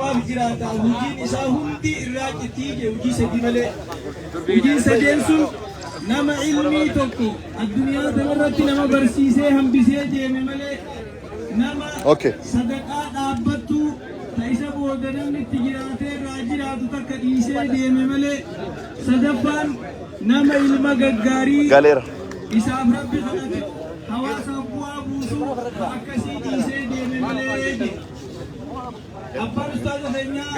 qofaaf jiraata hojiin isaa hundi irraa cittiije hojii sadii malee hojiin sadeen sun nama ilmii tokko addunyaa kanarratti nama barsiisee hambisee deeme malee nama sadaqaa dhaabbattu isa booda namni itti jiraatee irraa jiraatu takka dhiisee deeme malee sadaffaan nama ilma gaggaarii isaaf rabbi kadhate hawaasaaf bu'aa buusuu akkasii dhiisee deeme malee abbaan ustaaza keenyaa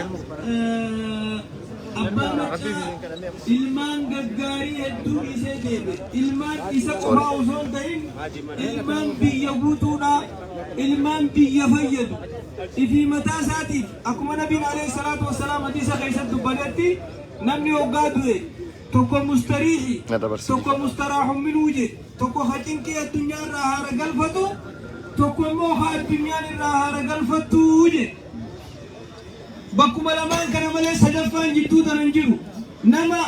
abbaan maqaa ilmaan gaggaarii hedduu dhiisee deeme ilmaan isa qofaa osoo hin ta'in ilmaan biyya guutuudha ilmaan biyya fayyadu ifi mataa isaatiif akkuma nabiin alayhi salaatu wassalaam hadiisa keessatti dubbatetti namni hoggaa du'e tokko mustariihi tokko mustaraaxun minuu je tokko hacinqii addunyaa irraa haara galfatu tokko immoo ha addunyaan irraa haara galfattu je bakkuma lamaan kana malee sadaffaan jidduu tanan jiru nama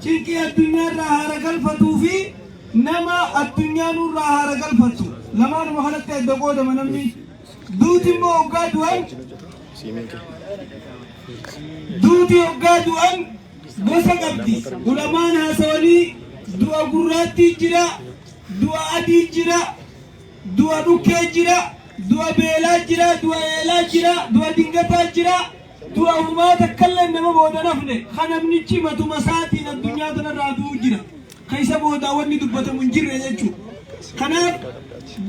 cinqii addunyaa irraa haara galfatuu fi nama addunyaan irraa haara galfattu lamaanuma kanatti adda qoodama namni duuti immoo hoggaa du'an duuti hoggaa du'an gosa qabdi ulamaan haasawanii du'a gurraattii jira du'a adii jira du'a dhukkee jira du'a beelaa jira du'a eelaa jira du'a dingataa jira du'a humaa takkallee nama booda nafne kanamnichi matuma isaatiin addunyaa kanarraa du'u jira keessa boodaa wanni dubbatamu hin jirre jechuudha kanaaf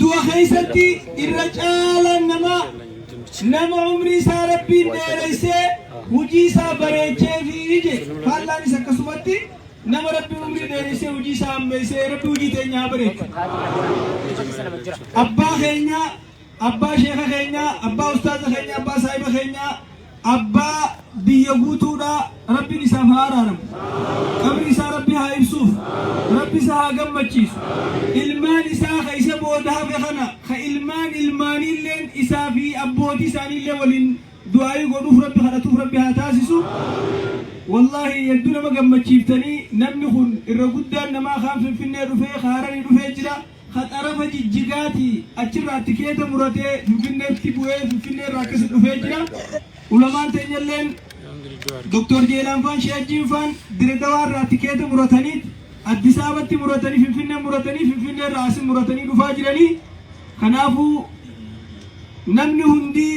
du'a keessatti irra caalaan nama umrii isaa rabbiin dheereessee hojii isaa bareechee fi ije faallaan isa akkasumatti nama rabbiin umrii dheereessee hojii isaa ammeessee rabbi hojii teenyaa bareechu abbaa keenya abbaa sheeka keenya abbaa ustaaza keenya abbaa saahiba keenya abbaa biyya guutuudha rabbiin isaaf haa araaramu qabri isaa rabbi haa ibsuuf rabbi isa haa gammachiisu ilmaan isaa ka isa booda hafe kana ka ilmaan ilmaaniilleen isaa fi abbootii isaaniillee waliin du'aayii godhuuf rabbi kadhatuuf rabbi haa taasisu wallahi hedduu nama gammachiiftanii namni kun irra guddaan namaa kaan finfinnee dhufee haaranii dhufee jira ka xarafa jijjigaati achirraa tikeeta muratee finfinneetti bu'ee finfinnee irraa akkasi dhufee jira ulamaan teenyalleen doktor Jeelaan faan Sheejjiin faan Diredawaa irraa tikeeta muratanii Addis Ababatti muratanii finfinnee irraa asin muratanii dhufaa jiranii kanaafuu namni hundi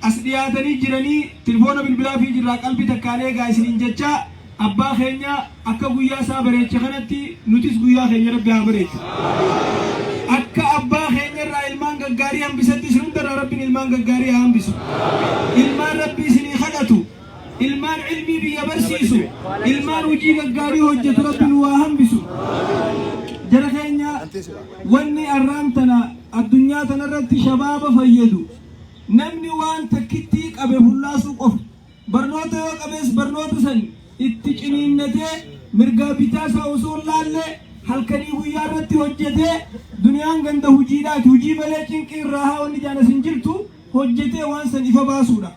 as dhiyaatanii jiranii telefoona bilbilaa fi jirraa qalbii takkaalee eegaa isiniin jecha abbaa keenya akka guyyaa isaa bareeche kanatti nutis guyyaa keenya rabbi haa bareechu akka abbaa keenya irraa ilmaan gaggaarii hambisatti isin hundarraa rabbiin ilmaan gaggaarii haa hambisu ilmaan rabbi isinii kadhatu ilmaan ilmii biyya barsiisu ilmaan hojii gaggaarii hojjetu rabbiin waa hambisu jara keenya wanni arraan tana addunyaa tanarratti shabaaba fayyadu namni waan takkittii qabe hullaasuu qofa barnoota yoo qabees barnoota san itti ciniinnatee mirgaa bitaa isaa osoo laallee halkanii guyyaa irratti hojjetee duniyaan ganda hojiidhaati hojii malee cinqii irraa haa wanni jaanas hin jirtu hojjetee waan san ifa baasuudha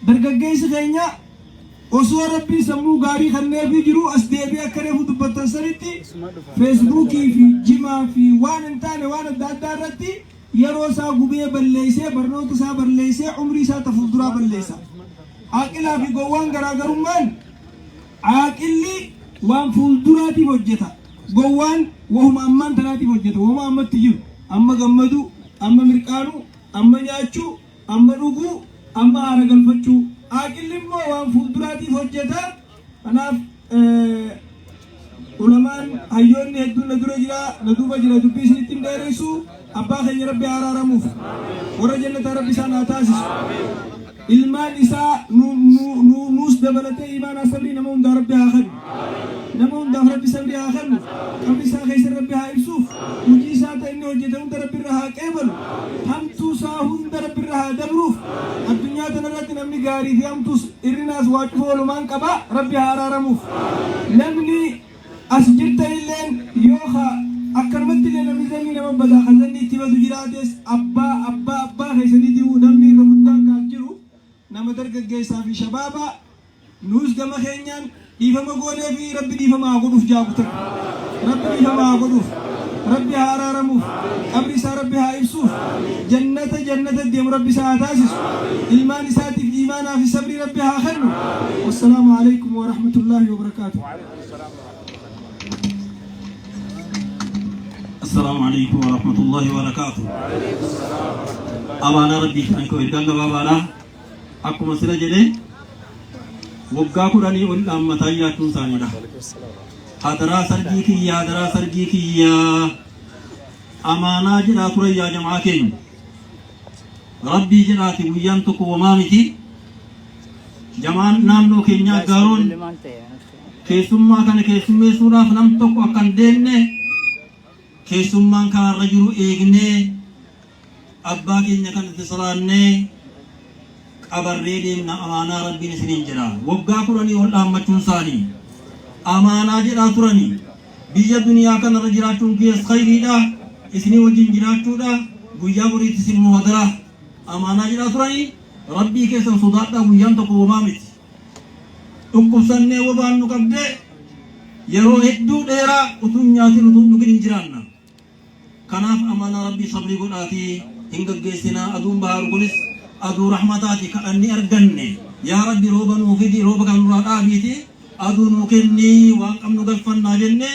dargaggeessi keenya osoo rabbiin sammuu gaarii kanneefii jiru as deebi'ee akka reefu dubbattan sanitti feesbuukii fi jimaa fi waan hin taane waan adda addaa irratti yeroo isaa gubee balleessee barnoota isaa balleessee umrii isaa fuulduraa balleessa aqilaa fi gowwaan garaagarummaan aqilli waan fuulduraatiif hojjeta gowwaan wahuma ammaan tanaatiif hojjeta wahuma ammatti jiru amma gammadu amma mirqaanu amma nyaachuu amma dhuguu amma haara galfachuu aqilli immoo waan fuulduraatiif hojjeta kanaaf ulamaan hayyoonni hedduun na dura jira na duuba jira dubbii isinitti hin dheeressu abbaa keenya rabbi araaramuuf warra jannataa rabbi isaan haa taasisu ilmaan isaa nuus dabalatee imaanaa sabrii nama hundaa rabbi haa kennu nama hundaaf rabbi sabrii haa kennu qabri isaa keessa rabbi haa ibsuuf hojii isaa ta'e inni hojjete hunda rabbi irra haa qeebalu hamtuu isaa hunda rabbi irra haa dabruuf addunyaa tanarratti namni gaarii fi hamtuus irrinaas waa cufa walumaan qaba rabbi haa araaramuuf namni as jirtanilleen yoo akkanumatti illee namni zanni nama badaa kan zanni itti badu jiraates abbaa keessanii di'uu namni irra guddaan kan jiru nama dargaggeessaa fi shabaaba nuus gama keenyaan dhiifama goonee fi rabbi dhiifama haa godhuuf jaabu takka rabbi dhiifama haa godhuuf ربي هارارموف قبر سا ربي هايبسوف جنة ديم ربي ساتاسس إيمان ساتف إيمانا في صبر ربي هاخنو والسلام عليكم ورحمة الله وبركاته. السلام عليكم ورحمة الله وبركاته. أبانا ربي أنكو إرقان بابانا أكو مسئلة جدي وقاكو راني ولأم متاياتون ثانية هدرا سرجيكي يا أمانا جراتو يا جماعة ربي جراتي ويانتكو ومامتي جماعة نامنو كينيا قارون كيسوما كان كيسومي سورا فنمتكو أكان ديني كيسوما كان رجل إيغني أبا كينيا كان تسراني أبريدي من أمانا ربي نسرين جرا وقاكو راني والأهم مجنساني أمانا جراتو راني بيجا دنيا كان رجلاتون كيس خيري دا إسني وجين جراتو دا بيجا بريد سن مهدرا أمانا جراتو راني ربي كيسا صداق دا بيجان تقو ومامت تقو سنة وبان نقبدي يرو هدو ديرا اتون نياتي نقين جرانا كناف أمانا ربي صبري قلاتي هنگا جيسنا أدون بحر قلس أدو رحمتاتي كأني أرغني يا ربي روبا نوفيدي روبا كان مراد آبيتي أدو نوكني وانقم نغفن جنة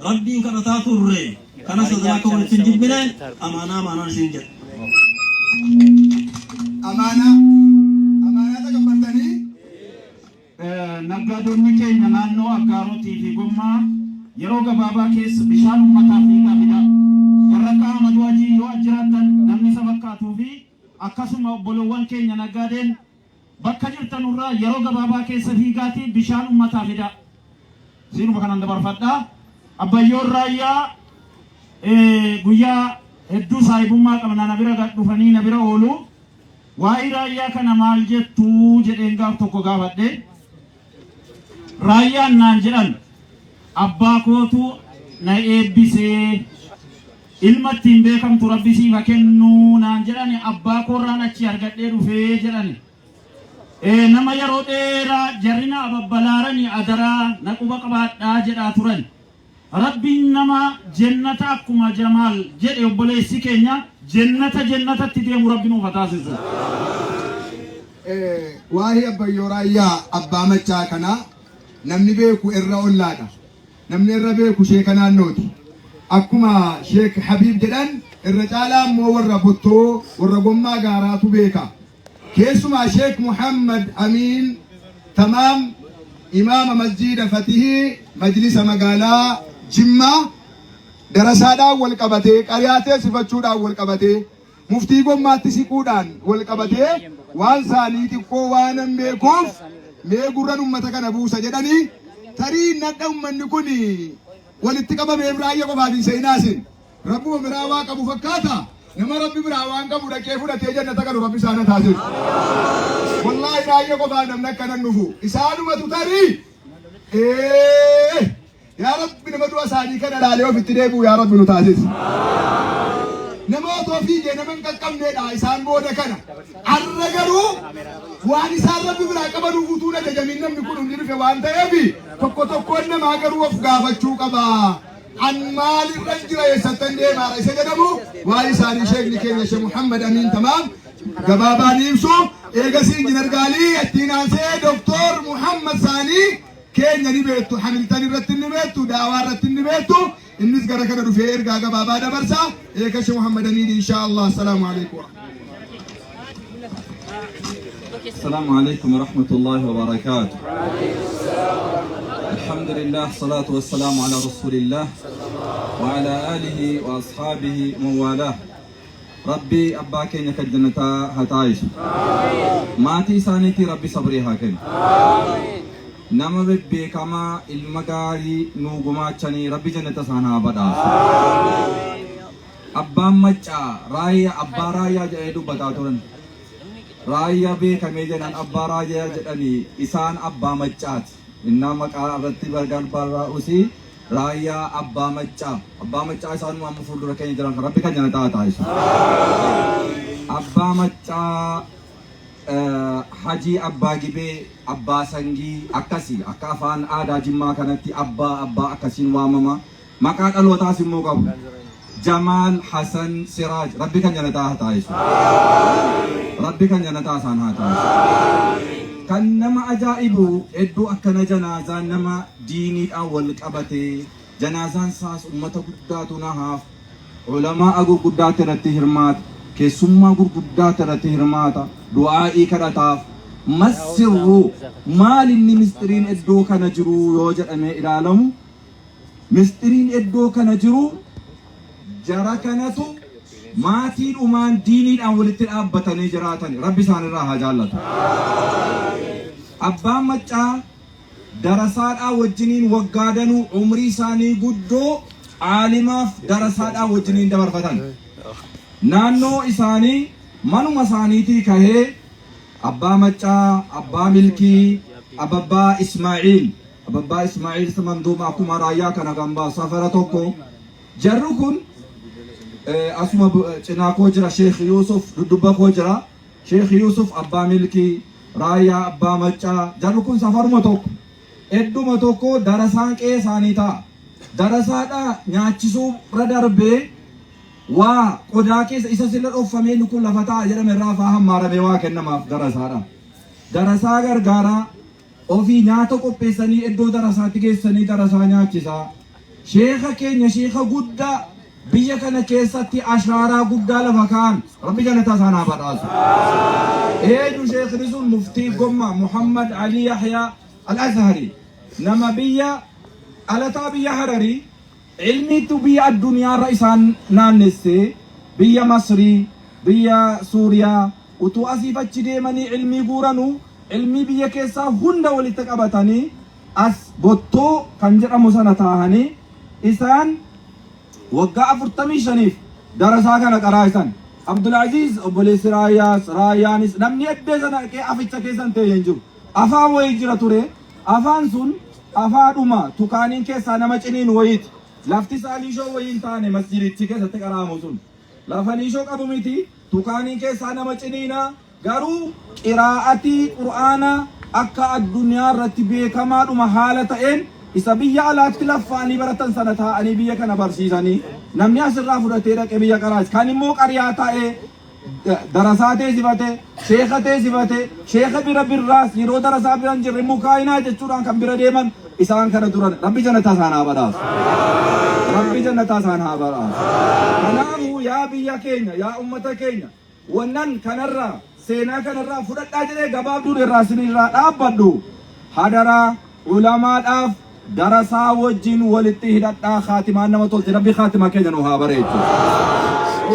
ربي كنتاتو الرئي كنا صدراك ونسنجب منه أمانا نسنجب أمانة تقبلتني نقادوني كي نانو أكاروتي في قمة يروغ بابا كيس بشان أمتا في قابلة ورقا مدواجي يو أجراتا نمني سبقاتو في أكاسم بلوان كي نقادين bakka jirtan irraa yeroo gabaabaa keessa fiigaatii bishaan ummataa fida siinuma kanan dabarfadha abbayyoon raayyaa guyyaa hedduu saahibummaa qabna na bira dhufanii na bira oolu waa'ee raayyaa kana maal jettu jedheen gaaf tokko gaafadhe raayyaan naan jedhan abbaa kootu na eebbisee ilma ittiin beekamtu rabbi siif kennuu naan jedhani abbaa koorraan achi argadhee dhufee jedhani nama yeroo dheeraa jarrina ababbalaaranii adaraa naquba qabaadhaa jedhaa turan rabbiin nama jannata akkuma jamaal jedhe obboleessi keenya jannatatti deemu rabbi nuuf taasisu. Waa'ee abbayyoo raayyaa abbaa machaa kana namni beeku irra ollaadha. Namni irra beeku sheeka naannooti. Akkuma sheek Habiib jedhan irra caalaa immoo warra bottoo warra gommaa gaaraatu beeka. كيسما شيخ محمد أمين تمام إمام مسجد فتيه مجلس مقالا جمع درسادا والقبته قرياته صفتشودا والقبته مفتي قوم تسيقودان والقبته وانساني تقو وانا ميكوف ميقرن أمتك نبوسا جدني تري ندهم من نكوني والاتقاب بإبراهيم وبعد سيناسين ربو مراواك أبو فكاتا نما ربي براوان كم ودا كيف ودا تيجا نتاكل ربي سانا تاسس والله راية كبار نمنا كنا نفو إسانو ما تطاري يا رب نما دوا ساني كنا داليو في تريبو يا رب نتاسس نما توفي جنا من كم ندا إسان بودا كنا الرجلو وان إسان ربي برا كبار نفوتونا تجمعين نمكون ندير كوان تيابي فكتو نما كرو أفغافة شو كبا عن مال الرجل يستندي ما رئيس جنبه وارثان شيخ نكين شيخ محمد أمين تمام جبابا نيمسو إيجاسين جنرجالي التيناسي دكتور محمد ثاني كين نبيتو حملتني رتني بيتو دعوار رتني بيتو الناس كذا كذا رفير جبابا دبرسا إيجاش محمد أمين إن شاء الله السلام عليكم. السلام عليكم ورحمة الله وبركاته. الحمد لله الصلاة والسلام على رسول الله وعلى آله وأصحابه من والاه. ربي أباكين يكجنة هتايش ماتي سانيتي ربي صبري هاكين نما ببي كما المقاري نوغما چني ربي جنة سانا بدا أبا مچا رايا أبا رايا جايدو بتاتورن رايا بي كميجنان أبا رايا جدني إسان أبا مچات إنما كارتي برغان بارا أسي رايا أبا مچا إسان مام فلور كني جران ربي كجنة تاتايش أبا مچا Haji Abbaa Gibee Abbaa Sangii akkasi akka afaan aadaa Jimmaa kanatti abbaa akkasiin waamama maqaa dhalootaas immoo qabu Jamaal Hasan Siraaj rabbi kan janataa haa taasisu. Rabbi kan janataa isaan haa taasisu. Kan nama ajaa'ibu hedduu akkana janaazaan nama diiniidhaan wal qabatee janaazaan isaas uummata guddaatu nahaaf ulamaa gurguddaatti irratti hirmaata keessummaa gurguddaatti irratti hirmaata du'aa'ii kadhataaf masirru maal inni mistiriin hedduu kana jiru yoo jedhamee ilaalamu mistiriin hedduu kana jiru jara kanatu maatiidhumaan diiniidhaan walitti dhaabbatanii jiraatan rabbi isaanirraa haa jaallatu. Abbaan maccaa darasaadhaa wajjiniin waggaadanuu umrii isaanii guddoo aalimaaf darasaadhaa wajjiniin dabarfatan. Naannoo isaanii manuma isaaniitii kahee abbaa maccaa, abbaa milkii, ababbaa Ismaa'iil samanduuma akkuma raayyaa kana gambaa safara tokko jarri kun asuma cinaa koo jira Sheekh Yusuf dudduba koo jira Sheekh Yusuf abbaa milkii raayyaa abbaa maccaa jarri kun safaruma tokko hedduma tokko darasaan qe'ee isaanii ta'a darasaadha nyaachisuu irra darbee waa qodaa keessa isa silla dhoffamee kun lafa ta'a jedhame irraa faa hammaaramee waa kennamaaf darasaadha darasaa gargaaraa ofii nyaata qopheessanii iddoo darasaatti geessanii darasaa nyaachisaa sheekha keenya sheekha guddaa biyya kana keessatti ashaaraa guddaa lafa kaan rabbi janataa isaan haa badhaasu. Eenyu sheekni sun muftii gomma Muhammad Ali Yahya Al-Azhari nama biyya alataa biyya Hararii ilmiitu biyya addunyaarra isaan naannessee biyya Masrii biyya Suuriyaa utuu asiif achi deemanii ilmii guuranuu ilmii biyya keessaa hunda walitti qabatanii as bottoo kan jedhamu sana taahanii isaan waggaa 45 darasaa kana qaraa'isan Abdulaziz obboleessi Raayyaanis namni eddee sana aficha keessan ta'e hin jiru afaan wayii jira ture afaan sun afaadhuma tukaaniin keessaa nama ciniin wayiiti lafti isaa liishoo wayiin taane masjidichi keessatti qaraamu sun lafa liishoo qabu miti tukaaniin keessaa nama ciniina garuu qiraa'atii qur'aana akka addunyaa irratti beekamaadhuma haala ta'een isa biyya alaatti laffaanii baratan sana taa'anii biyya kana barsiisanii namni asirraa fudhatee dhaqee biyya qaraas kan immoo qariyaa taa'ee darasaa teessifate sheeka teessifate sheeka bira birraas yeroo darasaa biran jirre mukaayinaa jechuudhaan kan bira deeman isaan kana turan rabbi jannataa isaan haa badhaasu rabbi jannataa isaan haa badhaasu. Kanaafuu yaa biyya keenya yaa ummata keenya wannan kanarraa seenaa kanarraa fudhadhaa jedhee gabaabduun irraa sinirraa dhaabbadhu hadaraa ulamaadhaaf darasaa wajjin walitti hidhadhaa khaatimaan nama tolti rabbi khaatimaa keenya nu haa bareechu.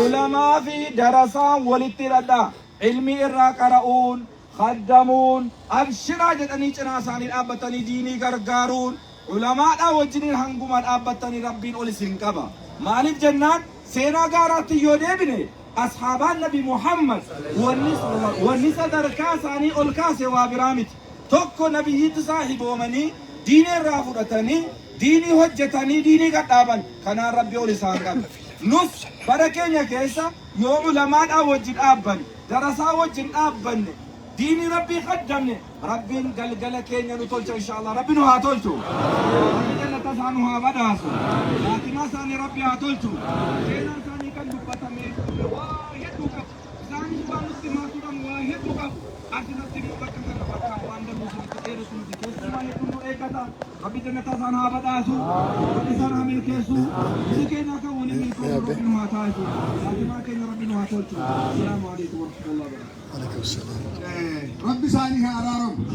Ulamaa fi darasaa walitti hidhadhaa ilmi irraa qara'uun khaddamuun abshiraa jedhanii cinaa isaanii dhaabbatanii diinii gargaaruun ulamaadhaa wajjiniin hanguma dhaabbatanii rabbiin ol isin qaba. Maaliif jennaan seenaa gaaraatti yoo deebine ashaabaan nabi Muhammad wanni sadarkaa isaanii ol kaase waa biraa miti tokko nabiyyitti saahiboomanii diinii irraa fudhatanii diinii hojjetanii diinii gadhaaban kanaan rabbi ol isaan qabe. Nus bara keenya keessa yoo ulamaadhaa wajjin dhaabbanne darasaa wajjin dhaabbanne diinii rabbii qaddamne rabbiin galgala keenya nu tolcha inshallah rabbi nu haa tolchu rabbi jannata isaa nu haa badhaasu laakimaa isaanii rabbi haa tolchu seenaan isaanii kan dubbatame waa hedduu qabu isaanis waan nutti maasuudhaan waa hedduu qabu asirratti bakka kana bakka waan danuu sun dheeressu nuti keessumaa hedduu nu eeggata rabbi jannata isaan haa badhaasu rabbi isaan haa milkeessu biyyi keenya kan waliin milkoomu rabbi nu haa taasisu laakimaa keenya rabbi nu haa tolchu assalaamu alaikum warahmatullahi wabarakatuh. Rabbi isaanii haa araaramu.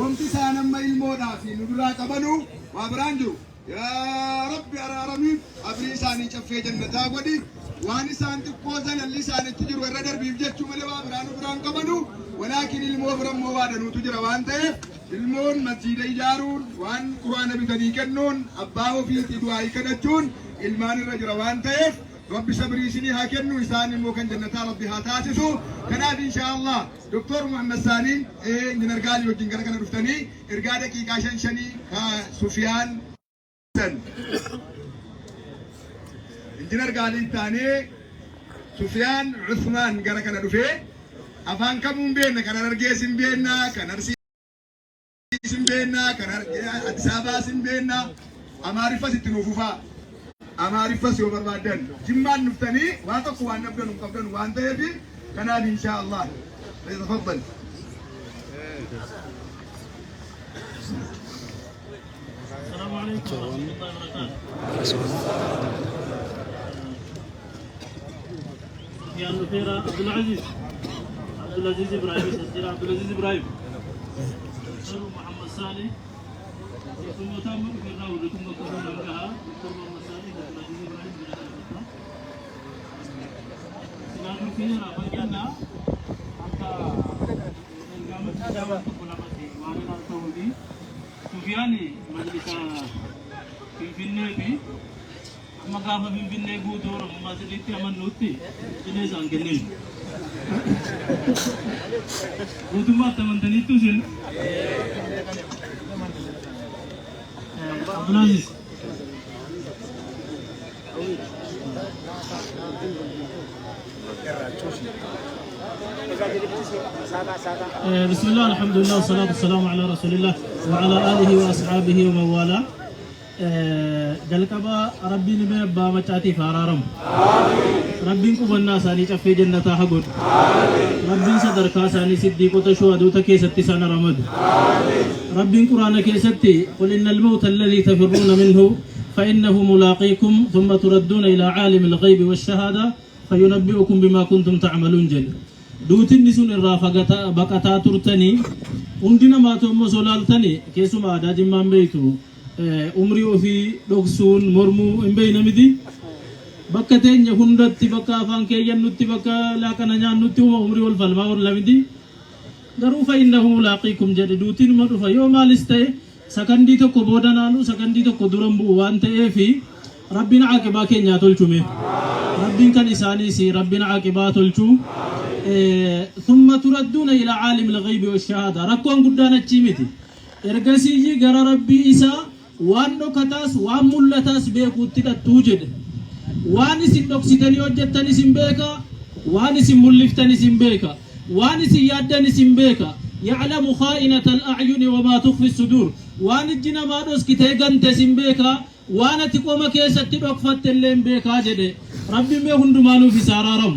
Wanti isaan amma ilmoodhaa fi nu biraa qabanu waa biraan jiru. Yaa Rabbi araaramiif abrii isaanii caffee jannataa godhi. Waan isaan xiqqoo sanalli isaanitti jiru irra darbiif jechuu malee waa biraa nu biraan qabanu. Walaakin ilmoo birammoo waa danuutu jira waan ta'eef ilmoon masjiida ijaaruun waan quraana bitanii kennuun abbaa ofiitii du'aa'ii kadhachuun ilmaan irra jira waan ta'eef ربي صبري سني هاكنو إنسان ممكن جنة ربي هاتاسسو كناد إن شاء الله دكتور محمد ساني من إرجال يوجين كنا رفتني إرجالك يكاشن شني سفيان إنجنر قالي تاني سفيان عثمان كنا رفه أفان كمون بيننا كنا نرجس بيننا كنا نرسي بيننا كنا أدسابا بيننا أمارفة ستنوفوفا amaariffas yoo barbaadan jimmaan nuftanii waa tokko waan nabdan qabdan waan ta'eef kanaaf insha Allah tafaddal السلام عليكم ورحمة الله وبركاته. يا نفيرة عبد العزيز إبراهيم سجل عبد العزيز إبراهيم دكتور محمد صالح ثم تامر في الراود ثم كفر منها دكتور محمد صالح عبد العزيز إبراهيم سلام نفيرة بجانا حتى الجامعة الجامعة كلامتي وعلى التوبي سفياني مجلس في مقافة في قدور ما سليتي أمن نوتي جنيز أنجلين قدوما تمن تنيتو سن عبد العزيز بسم الله الحمد لله والصلاة والسلام على رسول الله وعلى آله وأصحابه ومن والاه جلكبا ربي نبي بابا تاتي فارارم ربي كوبنا ساني في جنة حقود ربي صدر كاساني صديق وتشهد تكيستي سنة رمض ربي قرآن كيستي قل إن الموت الذي تفرون منه فإنه ملاقيكم ثم تردون إلى عالم الغيب والشهادة فينبئكم بما كنتم تعملون جل دوتين نسون الرافقة بقتا ترتني عندنا ما توم سولالتني كيسو ما داجم من بيتو عمري وفي دوكسون مرمو إمبين مدي بقتين يهندت بقى فانكي ينوت بقى لكن ينوت عمري والفلما واللمدي garuu فإنه ملاقيكم جل دوتين ما رفا يوم علستي سكندي تو كبودانالو سكندي تو كدرمبو وانتي في ربنا عاقبا كينيا تلچومي ربنا كان إساني سي ربنا عاقبا تلچو ثم تردون إلى عالم الغيب والشهادة ركوان قدانا تشيمتي إرقسي غرى ربي إسا وانو كتاس وان ملتاس بيكو تتا توجد وان سن نقصتني وجدتني سنبيكا وان سن ملفتني سنبيكا وان سن يادني سنبيكا يعلم خائنة الأعين وما تخفي الصدور وان الجنا ما دوس كتاقن تسنبيكا وانا تقوم كيسة تبقفت اللين بيكا جده ربي ميهن دمانو في سارارم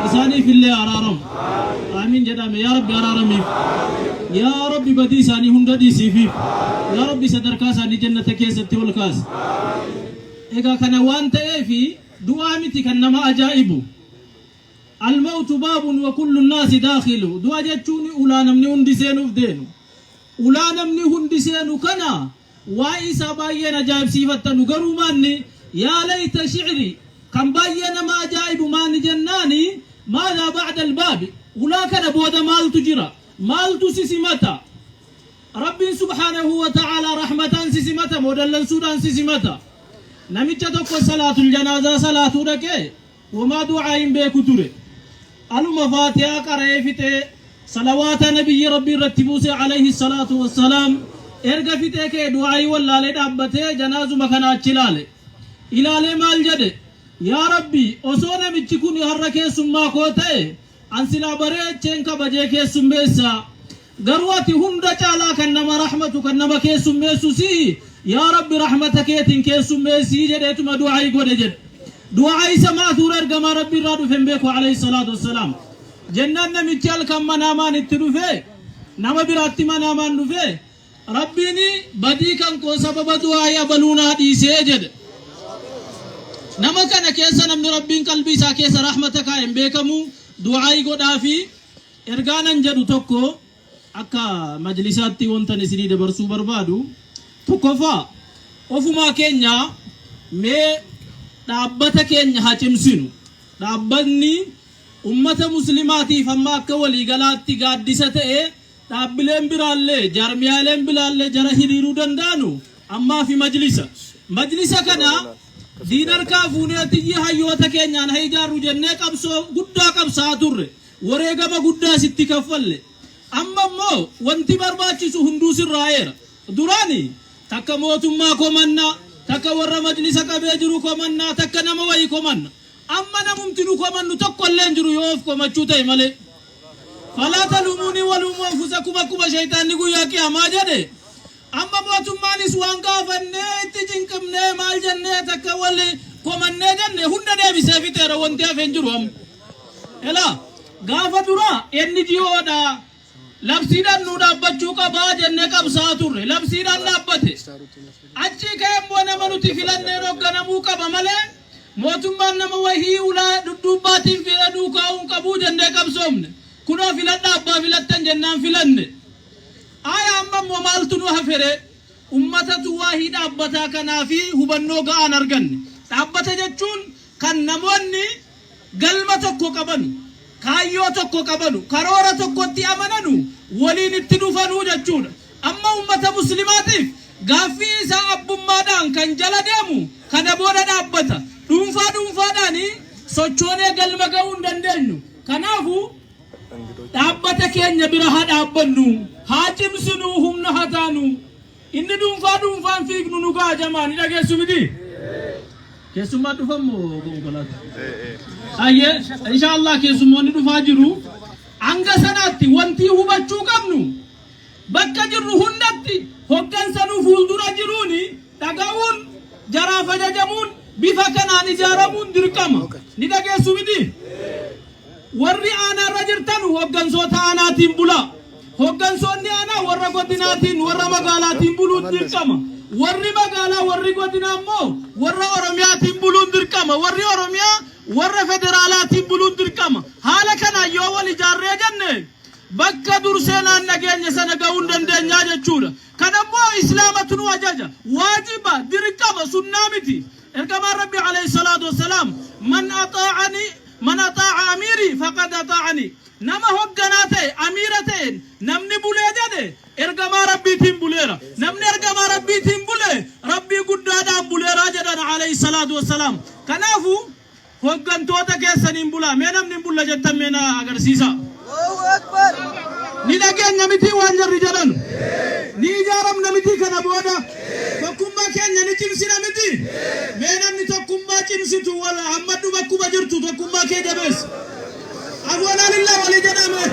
إساني في اللي أرارم آمين جدام يا ربي أرارمي يا ربي بدي ساني هندا دي سيفي يا ربي صدركا ساني جنة كيسة والكاس إيقا كان وانت في دوامتي كنما أجائبو الموت باب وكل الناس داخل دوا جاتشوني أولا نمني هندي سينو فدينو أولا نمني هندي سينو كنا وإيسا باينا جايب سيفتا نقروا ماني يا ليت شعري كم باينا ما جايب ماني جناني ماذا بعد الباب ولا كان بودا مال تجرى مال تسيسمتا رب سبحانه وتعالى رحمة سيسمتا مودل السودان سيسمتا نمجتك صلاة الجنازة صلاة ركي وما دعاء بيكو تري ألو مفاتيا كريفتي صلوات نبي ربي رتبوسي عليه الصلاة والسلام erga fitee kee du'aayi wallaalee dhaabbatee janaazu makanaa chilaale ilaalee maal jedhe yaa rabbi osoo namichi kun har'a keessummaa koo ta'e an silaa bareecheen kabajee keessummeessa garuu ati hunda caalaa kan nama rahmatu kan nama keessummeessu si yaa rabbi rahmata keetiin keessummeessii jedheetuma du'aayi godhe jedhe du'aayi samaatuur ergamaa rabbi irraa dhufe beeku alayhi salaatu wassalaam jennaan namichi halkan manaamaan itti dhufe nama biraatti manaamaan dhufe ربيني بديكا كو سبب دعاء بلونا دي سيجد نما كان كيسا نمن ربين قلبي سا كيسا رحمتك ام بكمو دعاء غدافي ارغانا جدو توكو اكا مجلساتي وانتني سني دبرسو بربادو توكوفا وفما كينيا مي دابتا كينيا هاتمسينو دابني امه مسلماتي فما كولي غلاتي غادسته dhaabbileen biraallee jaarmiyaaleen biraallee jara hiriiruu danda'anu ammaa fi majlisa kana diinarkaa fuuneetti hayyoota keenyaan hayjaarru jennee qabsoo guddaa qabsaa turre wareegama guddaa sitti kaffalle amma immoo wanti barbaachisu hunduu sirraa'eera duraani takka mootummaa komannaa takka warra majlisa qabee jiru komannaa takka nama wayii komanna amma namumti nu komannu tokkolleen jiru yoo of komachuu ta'e malee فلا تلوموني ولوموا أنفسكم أكما شيطان نقول يا كياما جده amma mootummaanis waan gaafannee itti cinqibnee maal jennee takka walli komannee jenne hunda deebisee fixeera wanti hafeen jiru amma ela gaafa dura inni jiyoodha labsiidhaan nu dhaabbachuu qabaa jennee qabsaa turre labsiidhaan dhaabbate achi ka'ee immoo nama nuti filannee hoogganamuu qaba malee mootummaan nama wahii ulaa dudduubbaatiin filaduu kaa'uun qabuu jennee qabsoomne kunoo filadhaa abbaa filattan jennaan filanne aya amma immoo maaltu nu hafere ummatatu waahii dhaabbataa kanaa fi hubannoo ga'aan arganne dhaabbata jechuun kan namoonni galma tokko qabanu kaayyoo tokko qabanu karoora tokkotti amananu waliin itti dhufanuu jechuudha amma ummata muslimaatiif gaaffii isaa abbummaadhaan kan jala deemu kana booda dhaabbata dhuunfaadhaan sochoonee galma ga'uu hin dandeenyu kanaafu dhaabbata keenya bira haa dhaabbannu haa cimsinu humna haa taanu inni dhuunfaan fiignu nu ga'a jamaa ni dhageessu miti keessummaa dhufamoo konkolaata ayye inshallah keessummoonni dhufaa jiru hanga sanaatti wanti hubachuu qabnu bakka jirru hundatti hoggansanuu fuuldura jiruuni dhaga'uun jaraaf ajajamuun bifa kanaan ijaaramuun dirqama ni dhageessu miti warri aanaarra jirtan hoggansoota aanaatiin bula hoggansoonni aanaa warra godinaatiin warra magaalaatiin buluun dirqama warri magaalaa warri godinaa immoo warra oromiyaatiin buluun dirqama warri oromiyaa warra federaalaatiin buluun dirqama haala kana yoo wal ijaarree jenne bakka durseenaan nageenya sana ga'uu hin dandeenyaa jechuudha kanammoo islaamatu nu ajaja waajiba dirqama sunnaa miti ergamaan rabbi alayhi salaatu wassalaam man ataa'a amiirii faqad ataa'anii nama hoogganaa ta'e amiira ta'e namni bulee jedhe ergamaa rabbiitiin buleera namni ergamaa rabbiitiin bulee rabbii guddaadhaan buleera jedhan alayhi salaatu wassalaam kanaafu hooggantoota keessaniin bulaa mee namni bulla jettan mee na agarsiisa ni dhageenya miti waan jarri jedhan ni ijaaramna miti kana booda tokkummaa keenya ni cimsina miti mee namni tokkummaa cimsitu wala hammadhu bakkuma jirtu tokkummaa kee jabeessi afoonaa lillaa walii jedhame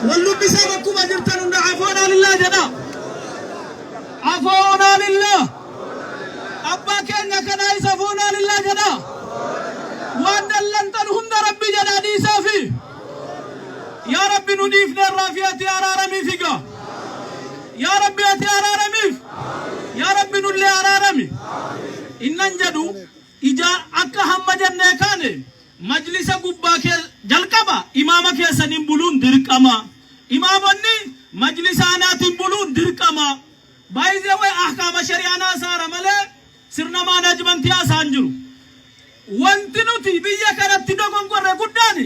wallubbisaa bakkuma jirtan hunda afoonaa lillaa jedha afoonaa lillaa abbaa keenya kanaa isa afoonaa lillaa jedha waan dallantan hunda rabbi jedhaa dhiisaafi yaa rabbi nu dhiifne irraa fi ati araaramiif higa yaa rabbi ati araaramiif yaa rabbi nullee araarami innan jedhu ija akka hamma jennee kaane majlisa gubbaa kee jalqaba imaama keessaniin buluun dirqama imaamonni majlisa aanaatiin buluun dirqama baay'ee way ahkaama shari'aanaa saara malee sirna maanaajmentii haasaan jiru wanti nuti biyya kanatti dogongorre guddaani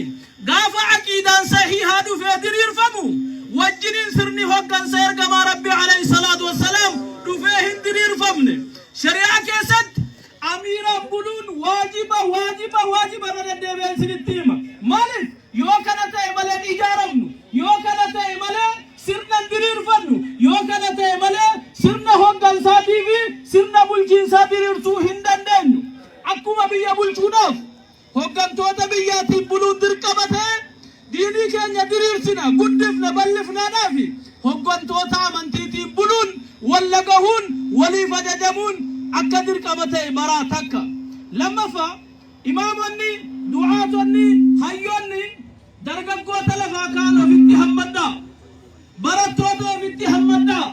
gaafa aqiidaan sahihaa dhufee diriirfamu wajjiniin sirni hoggansa ergamaa rabbi alayhi salaatu wassalaam dhufee hin diriirfamne shari'aa keessatti amiiraan buluun waajiba deddeebi'een sinitti hima maaliif yoo kana ta'e malee ijaaramnu yoo kana ta'e malee sirna diriirfannu yoo kana ta'e malee sirna hoggansaatii fi sirna bulchiinsaa diriirsuu hin dandeenyu akkuma biyya bulchuudhaaf hoggantoota biyyaatiin buluun dirqama ta'e diinii keenya diriirsina guddifna bal'ifnaadhaa fi hoggantoota amantiitiin buluun walla gahuun waliif ajajamuun akka dirqama ta'e baraa takka lammaffaa imaamonni du'aatonni hayyoonni dargaggoota lafaa kaan ofitti hammadhaa barattoota ofitti hammadhaa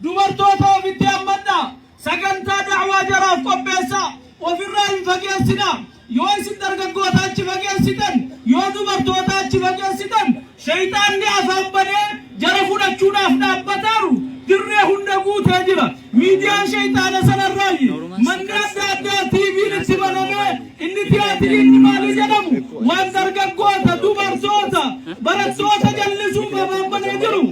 dubartoota ofitti hammadhaa sagantaa da'waa jaraaf qopheessaa ofirraa hin fageessinaa yoo isin dargaggoota achi fageessitan yoo dubartoota achi fageessitan shayxaanni afaan banee jara fudhachuudhaaf dhaabbataaru dirree hunda guutee jira miidiyaan shayxaana sanarraayi manni adda addaa tiiviin itti banamee inni tiyaatiriin maalii jedhamu waan dargaggoota dubartoota barattoota jallisuuf afaan banee jiru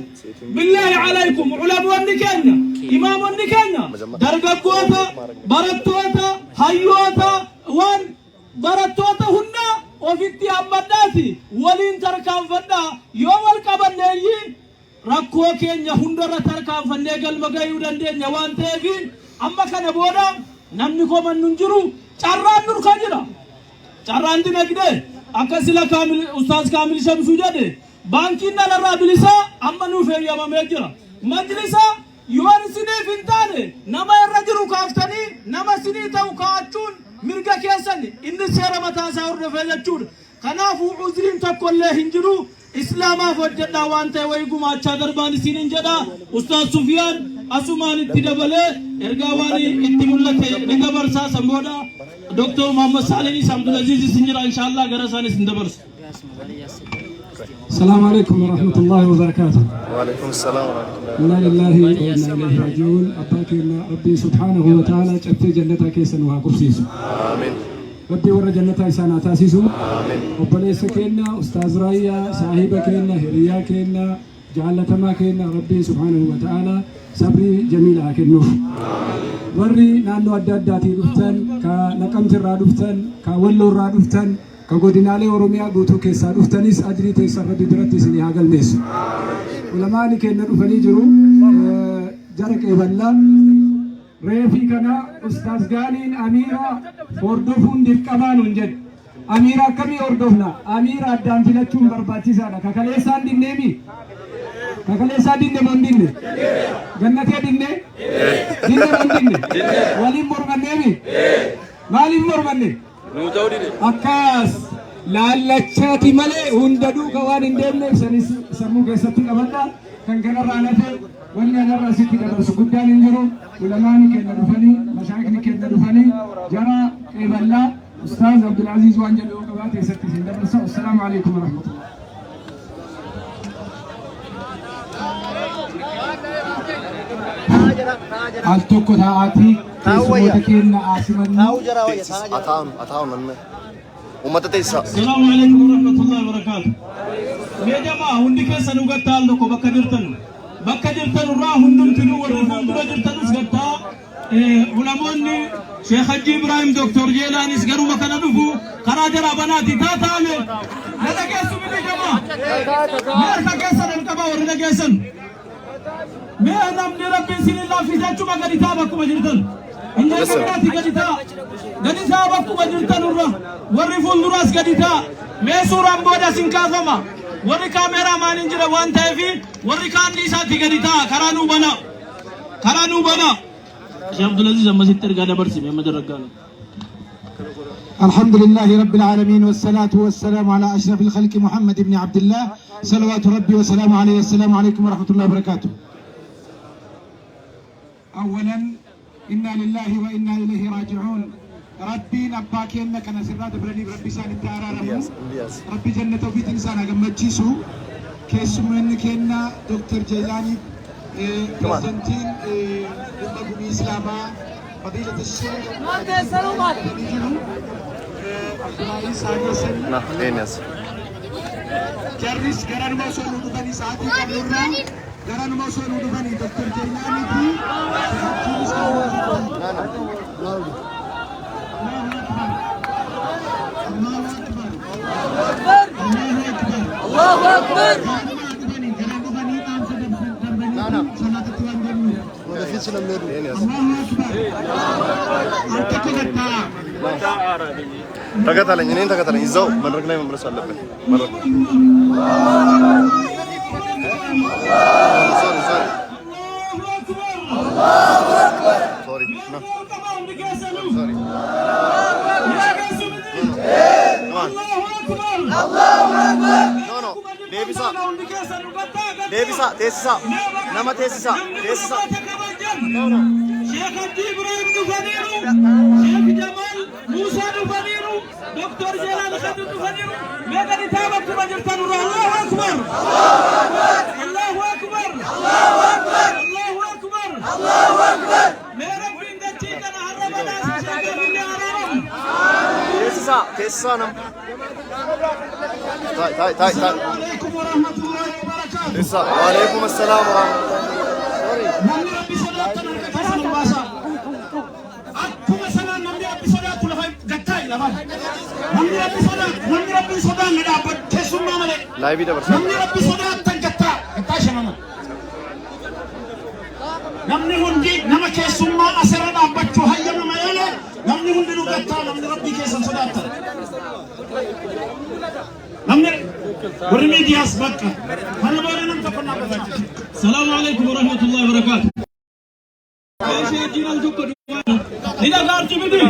billaahi alaykum ulamoonni keenya imaamonni keenya dargaggoota barattoota hayyoota waan barattoota hunda ofitti hammadhaati waliin tarkaanfadhaa yoo wal qabanneeyyi rakkoo keenya hundarra tarkaanfannee galma gahuu dandeenya waan ta'eef amma kana booda namni komannu hin jiru carraan nurka jira carraan dinagdee akka sila ustaaz kaamil shamsuu jedhe baankiin dhalarraa bilisaa amma nuuf eeyyamamee jira majlisa yoon isiniif hin taane nama irra jiru kaaftanii nama isinii ta'u kaa'achuun mirga keessan inni seera mataa isaa hordofee jechuudha. Kanaafuu uzriin tokkollee hin jiru. Islaamaaf hojjedhaa waan ta'e wayii gumaachaa darbaan isiniin jedha. Ustaaz Sufiyaan asumaan itti dabalee ergaa waan itti mul'ate ni dabarsaa sanboodha. Dr. Muhammad Saalih Abdulaziz isin jira inshallah gara isaanis hin dabarsu. السلام عليكم ورحمة الله وبركاته. وعليكم السلام ورحمة الله. إنا لله وإنا إليه راجعون. أباكينا ربي سبحانه وتعالى جبت جنتك سنوها كرسيسو. آمين. ربي ورا جنتك سنة تاسيسو. آمين. ربنا يسكينا أستاذ رايا صاحبكينا هريا كينا جعلتما كينا ربي سبحانه وتعالى صبري جميل أكنه. وري نانو أداداتي دفتن كنقمت الرادفتن كولو الرادفتن كقدنالي أوروميا قوتو كيسا دفتنيس أجري تيسر ربي درتي سني هاقل نيس ولماني كينا دفني جرو جرك إبلا ريفي كنا أستاذ قالين أميرا فوردوفون ديف كمان ونجد أميرا كمي أردوفنا أميرا أدام فلتشون برباتي سانا كاكاليسان دين نيمي كاكاليسان دين نمون دين جنتي دين دين نمون دين وليم مرمان نيمي ماليم مرمان نيمي akkas laallachaati malee hunda duuka waan hin deemneef sanis sammuu keessatti qabadha kan kanarraa nafe wanni anarraa sitti dabarsu guddaan hin jiru ulamaani kenna dhufanii mashaayikni kenna dhufanii jara qeeballaa ustaaz Abdulaziz waan jedhu qabaa keessatti isin dabarsa. Assalaamu alaikum warahmatullah. al tokko taa'aati keessummoota keenya aasimanni أتاون من أمة تيسا. السلام عليكم ورحمة الله وبركاته. يا جماعة هندي كيسا نقطة لكم بكا جرتن الراه هندم تنو ورفون درا جرتن سقطة علماء شيخ حجي إبراهيم دكتور جيلاني سكروا مكان نفو خراجر أبناتي تاتا عليه هذا كيسو من جماعة ميركا كيسا نمكبا ورنا كيسن مير نمني ربي سيل الله في ذات شو مكان يتابعكم جرتن إنجا كبراتي كديتا كديتا بكم جرتن الراه ورفون دراس كديتا ميسورام بودا سينكافما وري كاميرا مان انجرا وان تايفي وري كان ليساتي كديتا كرانو بنا شيخ عبد العزيز اما ستر غادا برسي محمد الرجال. الحمد لله رب العالمين والصلاة والسلام على أشرف الخلق محمد بن عبد الله صلوات ربي وسلامه عليه. السلام عليكم ورحمة الله وبركاته. أولا إنا لله وإنا إليه راجعون. ربي نباك إنك نسرات برني ربي سان التعرارم ربي جنة وفيت إنسان أجمع جيسو كيس من كنا دكتور جيلاني برزنتين للنبي إسلاما فضيلة الشيخ عبد العزيز ساجسن نعم إنيس. جرس قرن موصول ودبني ساعتي كبرنا قرن موصول ودبني دكتور جيلاني في الله أكبر. تكتلين ينين تكتلين يزاو من رجلنا من برسول الله مرة. Sorry. No. Devisa. Tesisa. Nama tesisa. No. شيخ إبراهيم دفنيرو شيخ جمال موسى دفنيرو دكتور جلال خد دفنيرو ماذا نتابعك مجرتان الله أكبر الله أكبر الله أكبر ما ربي ندتيك أنا هرب ناس شيخ مني هرب tesisa nam. Tai. السلام عليكم ورحمة الله وبركاته. Tesisa. Waalaikum assalam warahmatullahi. نمني ربي صلاة كيسن الباسا أكما سنة نمني ربي صلاة كل خير قتاي لفن نمني ربي صلاة ندابت كيسن مامله لا يبي دبر. نمني ربي صلاة تنقطع قتاي شماما نمني هندي نما كيسن ما أسرنا دابت هيا نما يله نمني هندي نقطع نمني ربي كيسن صلاة نمني ورمي دياس بكر هلا بورنا نمتقنا. السلام عليكم ورحمة الله وبركاته. شيء جينا نجوك لنا قارتي بدي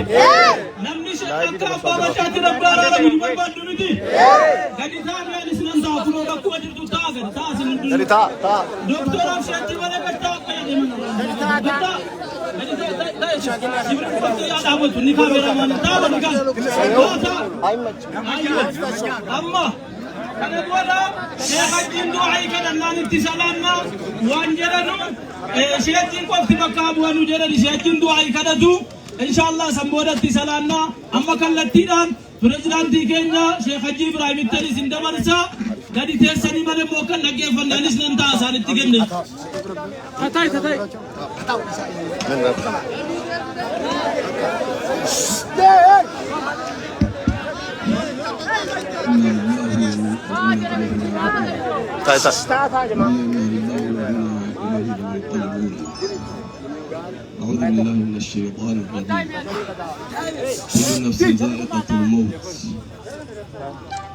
نمني شيء أكا بابا شاتي ربنا من بابا دمتي كذي ثاني يعني سنان دافلو ركوا جرتو تاغر تاسي من دنيا دكتور أفشاتي ولا كتاب يعني من أما أنا بقوله شيخ الدين دعائي كذا نان اتصالنا وانجرنا شيخ الدين قف تبكاب وانجرنا شيخ الدين دعائي كذا دو إن شاء الله سمودا اتصالنا أما كلتيران برزيدان تيكينا شيخ الدين إبراهيم التالي سندمرسا قد تيسني من موكل لقي فنانيس ننتا سان تيكينا تاي أعوذ بالله من الشيطان الرجيم كل نفس ذائقة الموت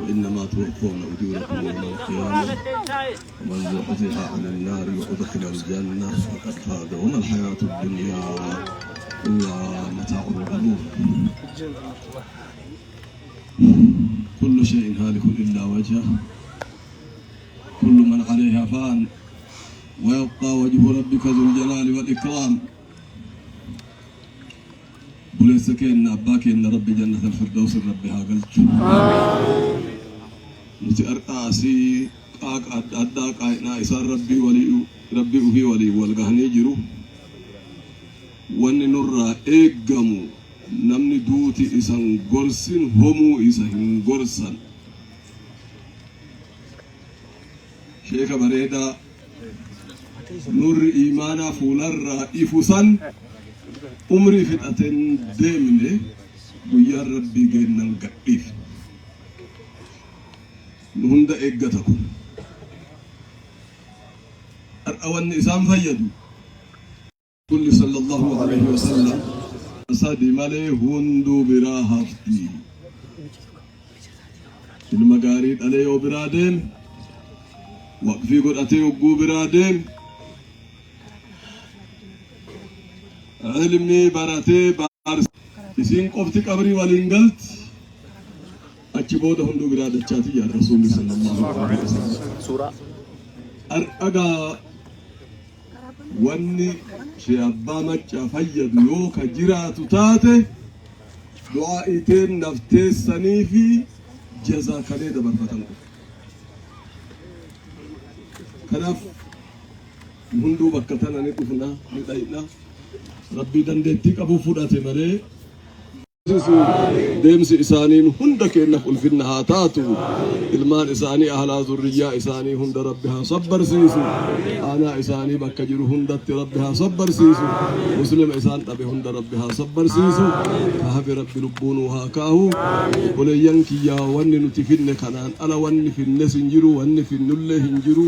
وإنما توفون أجوركم يوم القيامة ومن زحزح عن النار وأدخل الجنة فقد فاز وما الحياة الدنيا إلا متاع الغرور كل شيء هالك إلا وجهه كل من عليها فان ويبقى وجه ربك ذو الجلال والإكرام وليس كأن أباك إن ربي جنة الفردوس ربها قلت نتأرقاسي قاق أداك أينا إسار ربي وهي ولي والغهني جرو وأن نرى إيقامو namni duuti isan gorsin homuu isa hin gorsan sheeka bareedaa nurri imaanaa fuularraa ifusan umrii fixateen deemne guyyaan rabbii geennan gadhiif nu hunda eeggata kun ar'awanni isaan fayyadu kulli sallallahu alaihi wasallam سادي مالي هندو براهفتي المقاريد عليه وبرادين وقفي قد أتي وقو برادين علمني براتي بارس إسين قفتك أبري والإنجلت أجيبوده هندو برادة شاتي يا رسول صلى الله عليه وسلم سورة أرقا واني شيابا مچا فيد يو كجراتو تاتي دعائتين نفتيس سنيفي جزا كني دبر فتنكو كنف هندو بكتنا نتفنا نداينا ربي دندتي كبو فداتي مري ديمس إسانين هندك إنك الفن هاتاتو المان إساني أهلا ذرية إساني هند ربها صبر سيسو أنا إساني بكجر هندت ربها صبر سيسو مسلم إسان أبي هند ربها صبر سيسو كهف رب لبونها كاهو ولينك يا وني نتفن كنان أنا وني في الناس انجرو وني في النله انجرو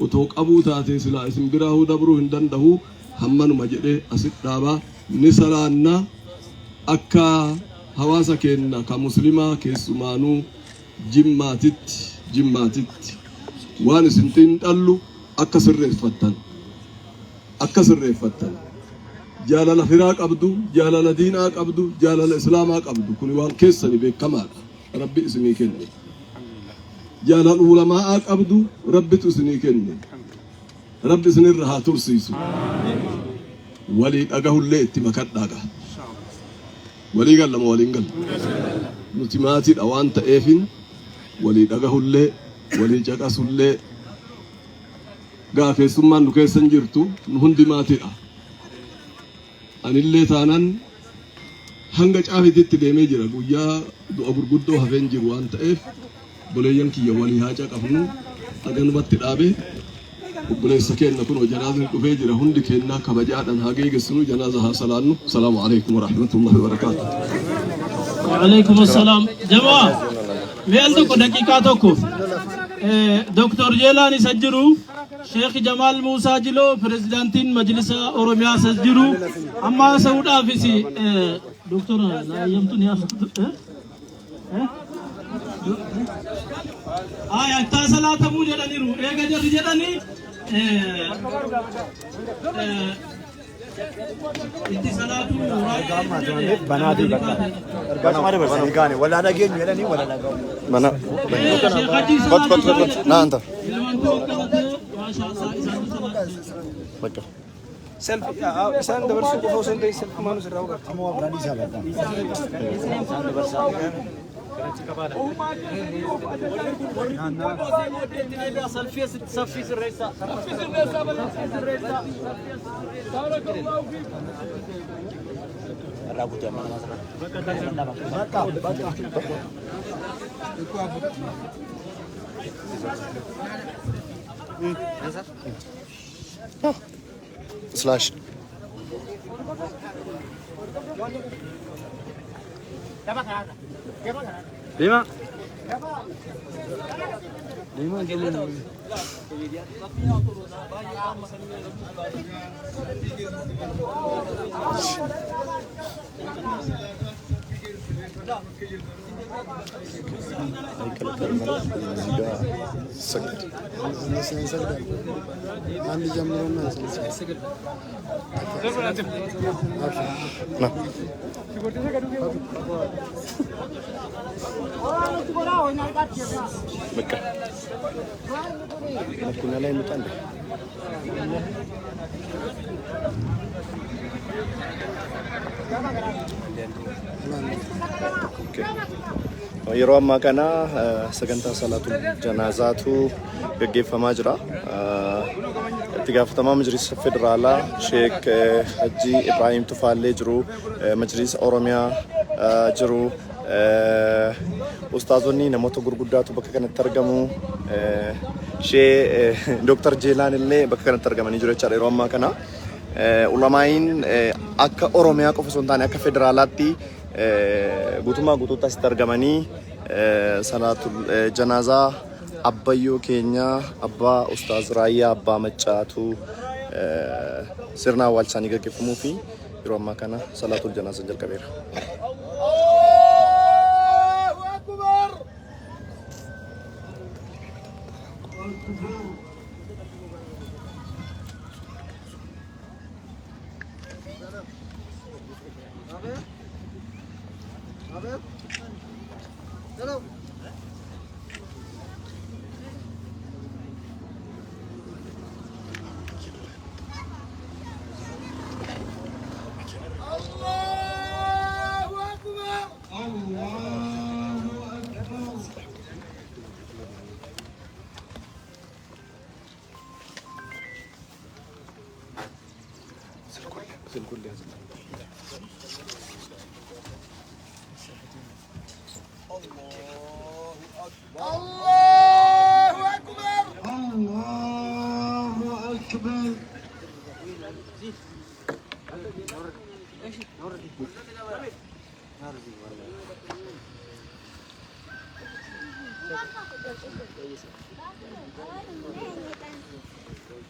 وتوك أبو تاتي سلا اسم براه دبرو هندنده همن مجده أسد دابا نسرانا akka hawaasa keenya ka muslimaa keessumaanuu jimmaatitti waan isin xiinxallu akka sirreeffattan jaalala firaa qabdu jaalala diinaa qabdu jaalala islaamaa qabdu kun waan keessani beekamaadha rabbi isinii kenne jaalala ulamaa qabdu rabbitu isinii kenne rabbi isinirra haa tursiisu walii dhagahullee itti makadhaaga ولي قال لما ولي قال نتماتي أوان تأفين ولي دعاه ولي جاكاس قافي ثم نكيس سنجرتو نهندي ماتي أن اللي تانن هنگج عافي ديت ديمي جرا قويا دو أبر قدو هفين جروان تأف بولي ينكي ولي هاجا كفنو أغن بات الآبي وبولي سكين نكون وجنازة نكوفي جرا هندي كينا كبجاء أن هاجي قسنو جنازة سلانو السلام عليكم ورحمة الله وبركاته وعليكم السلام جماعة ميلتو دقيقاتكو دكتور جيلاني سجرو شيخ جمال موسى جلو بريزيدنتين مجلس أوروميا سجرو أما سعود آفيسي دكتور لا يمتني اتصالات مو جداني رو ايغا جداني itti salaatu Banaati bakka. Ergaa malee barsiisanii gaane wala nageenyu jedhanii wala nagaa'u. Mana. Kot. Naanta. Bakka. Selfie isaan dabarsuu qofa osoo hin ta'in selfie maanus irraa hogarte. Ammoo abdaan isaa laata. Isaan dabarsaa. Slash. Lima. Bakka. Makiina lain mutan deh. Yeroo ammaa kana sagantaa salaatul janaazaatu gaggeeffamaa jira. Itti gaafatamaa majlisa federaalaa Sheek Haji Ibrahim Tufaallee jiru, majlisa Oromiyaa jiru, ustaazonni namoota gurguddaatu bakka kanatti argamu. Dr. Jeelaan illee bakka kanatti argamanii jiru jechaadha yeroo ammaa kana. Ulamaa'iin akka Oromiyaa qofa osoo hin taane akka federaalaatti guutummaa guutuutti asitti argamanii salaatul janaazaa abbayyoo keenya abbaa ustaaz Raayyaa abbaa Maccaatu sirna awwaalchaanii gaggeeffamuu fi yeroo ammaa kana salaatul janaazaa jalqabeera.